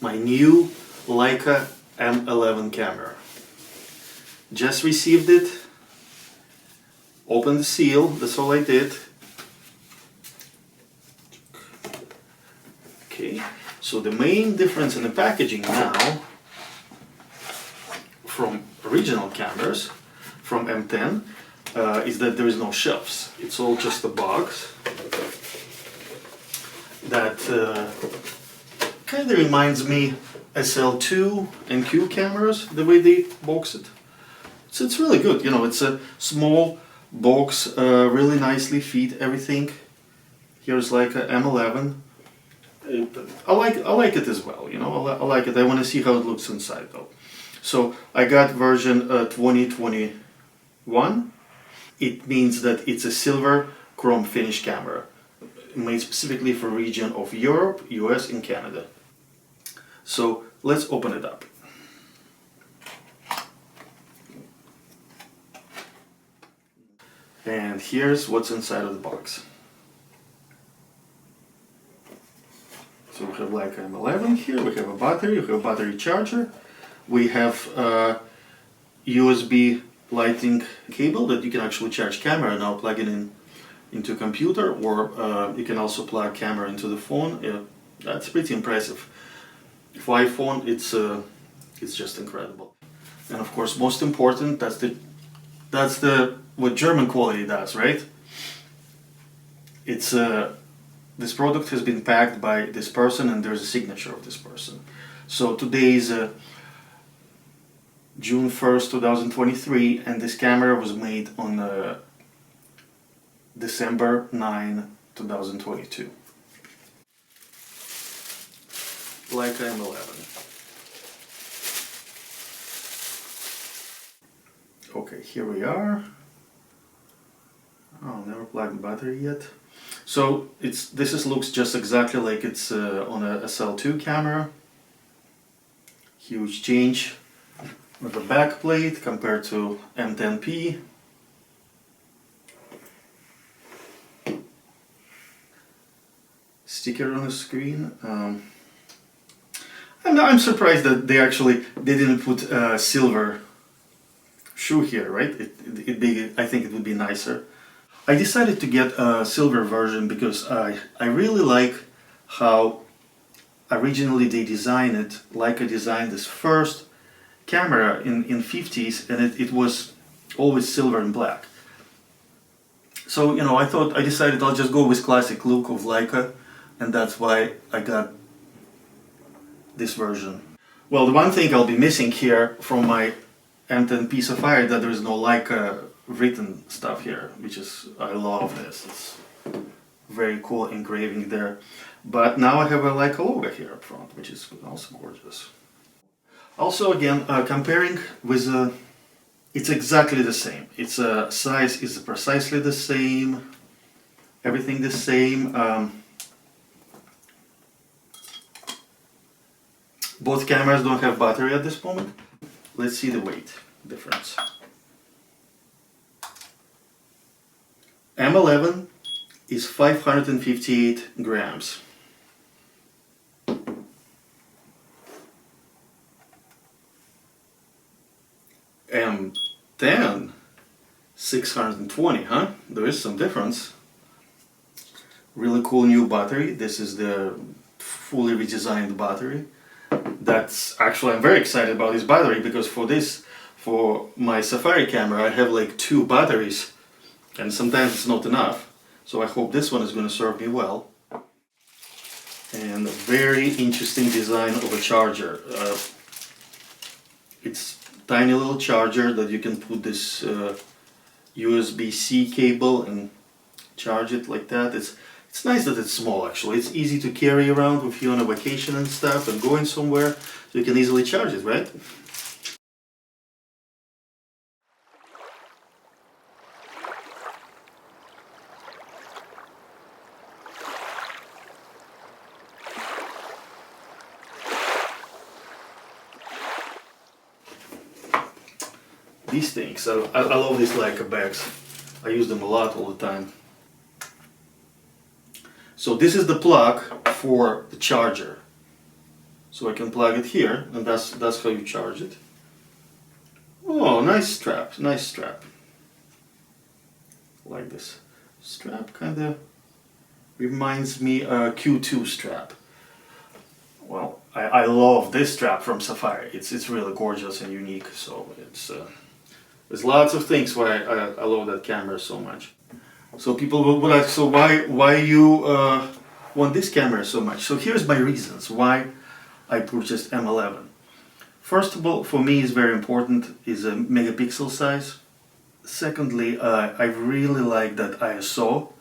my new Leica M11 camera. Just received it, opened the seal, that's all I did. Okay, so the main difference in the packaging now from original cameras, from M10, is that there is no shelves. It's all just a box that kind of reminds me SL2 and Q cameras, the way they box it. So it's really good, you know, it's a small box, really nicely fit everything. Here's like a M11. I like it as well, you know, I like it. I want to see how it looks inside though. So I got version 2021. It means that it's a silver chrome finish camera, made specifically for region of Europe, US and Canada. So let's open it up. And here's what's inside of the box. So we have like M11 here, we have a battery, we have a battery charger, we have a USB lighting cable that you can actually charge camera now, plug it in into a computer, or you can also plug camera into the phone. Yeah, that's pretty impressive. For iPhone, it's just incredible. And of course, most important, that's the what German quality does, right? It's this product has been packed by this person, and there's a signature of this person. So today is June 1st, 2023, and this camera was made on December 9, 2022. Leica M11. Okay, here we are. Oh, never plugged the battery yet. So this looks just exactly like it's on a SL2 camera. Huge change with the back plate compared to M10P. Sticker on the screen. I'm surprised that they didn't put silver shoe here, right? I think it would be nicer. I decided to get a silver version because I really like how originally they designed it. Leica designed this first camera in 50s, and it was always silver and black. So, you know, I decided I'll just go with classic look of Leica, and that's why I got this version. Well, the one thing I'll be missing here from my M10P Sapphire that there is no Leica written stuff here, which is, I love this. It's very cool engraving there. But now I have a Leica logo here up front, which is also gorgeous. Also, again, comparing with it's exactly the same. Its size is precisely the same. Everything the same. Both cameras don't have battery at this moment. Let's see the weight difference. M11 is 558 grams. M10, 620, huh? There is some difference. Really cool new battery. This is the fully redesigned battery. That's actually, I'm very excited about this battery because for my Safari camera, I have like 2 batteries, and sometimes it's not enough. So I hope this one is going to serve me well. And a very interesting design of a charger. It's tiny little charger that you can put this USB-C cable and charge it like that. It's nice that it's small actually. It's easy to carry around if you're on a vacation and stuff and going somewhere, so you can easily charge it, right? These things, I love these Leica bags. I use them a lot all the time. So this is the plug for the charger. So I can plug it here, and that's how you charge it. Oh, nice strap, nice strap. Like this strap, kind of reminds me Q2 strap. Well, I love this strap from Safari. It's really gorgeous and unique. So it's there's lots of things why I love that camera so much. So people would ask, so why you want this camera so much? So here's my reasons why I purchased M11. First of all, for me, is very important is a megapixel size. Secondly, I really like that ISO.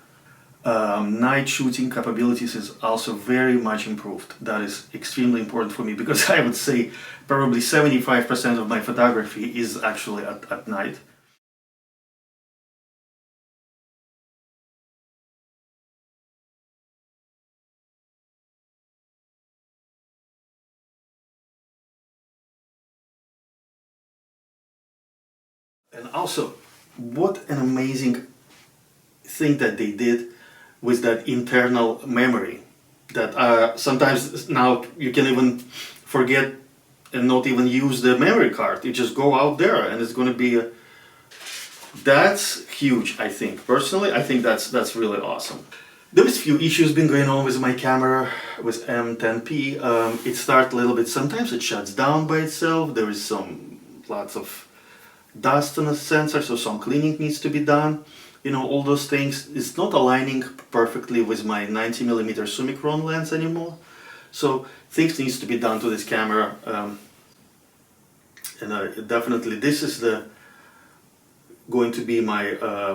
Night shooting capabilities is also very much improved. That is extremely important for me because I would say probably 75% of my photography is actually at night. And also, what an amazing thing that they did with that internal memory that sometimes now you can even forget and not even use the memory card. You just go out there and it's going to be that's huge. I think personally I think that's really awesome. There's few issues been going on with my camera with M10P. It starts a little bit, sometimes it shuts down by itself. There is lots of dust on the sensor, so some cleaning needs to be done. You know, all those things. It's not aligning perfectly with my 90mm Summicron lens anymore. So things needs to be done to this camera. Definitely this is going to be my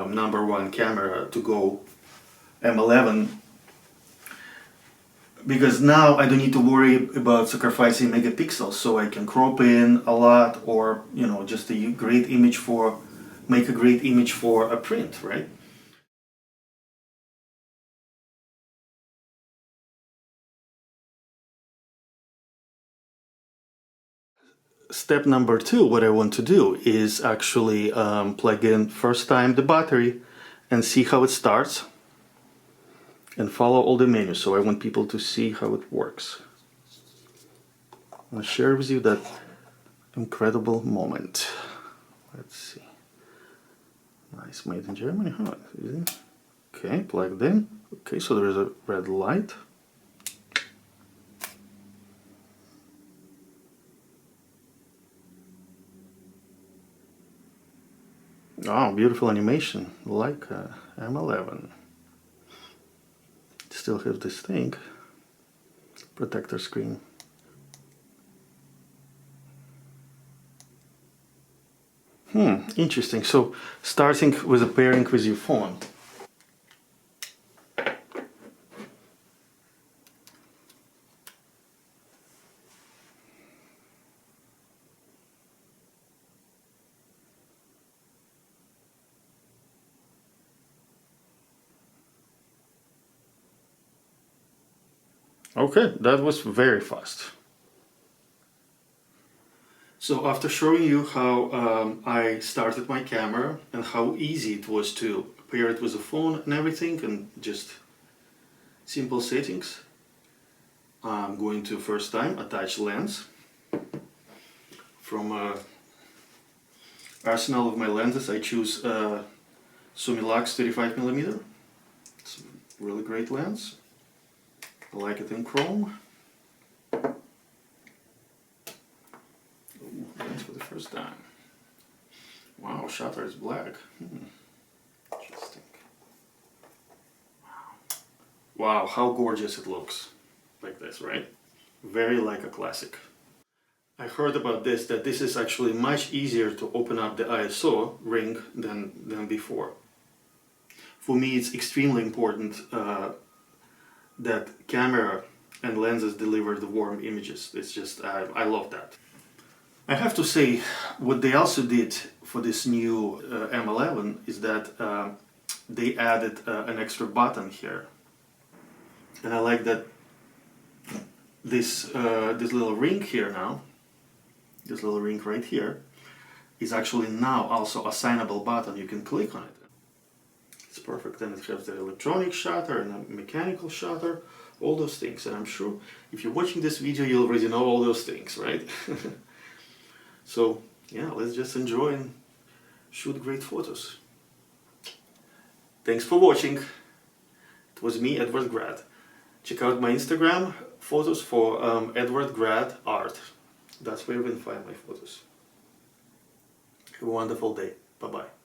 number one camera to go, M11, because now I don't need to worry about sacrificing megapixels, so I can crop in a lot, or you know, just a great image for make a great image for a print, right? Step number two, what I want to do is actually plug in first time the battery and see how it starts and follow all the menus. So I want people to see how it works. I'll share with you that incredible moment. Let's see. Nice, made in Germany, huh? Okay, plugged in. Okay, so there is a red light. Oh, beautiful animation, Leica M11. Still have this thing, protector screen. Interesting. So starting with a pairing with your phone. Okay, that was very fast. So after showing you how I started my camera and how easy it was to pair it with a phone and everything and just simple settings, I'm going to first time attach lens from arsenal of my lenses. I choose Summilux 35mm. It's a really great lens. I like it in chrome. Ooh, lens for the first time. Wow, shutter is black. Interesting. Wow, how gorgeous it looks. Like this, right? Very like a classic. I heard about this, that this is actually much easier to open up the ISO ring than before. For me, it's extremely important that camera and lenses deliver the warm images. It's just, I love that. I have to say, what they also did for this new M11 is that they added an extra button here. And I like that this little ring here now, this little ring right here, is actually now also a signable button. You can click on it. It's perfect. And it has the electronic shutter and a mechanical shutter. all those things. And I'm sure if you're watching this video, you already know all those things, right? So yeah, let's just enjoy and shoot great photos. Thanks for watching. It was me, Edward Grad. Check out my Instagram photos for Edward Grad Art. That's where you can find my photos. Have a wonderful day. Bye-bye.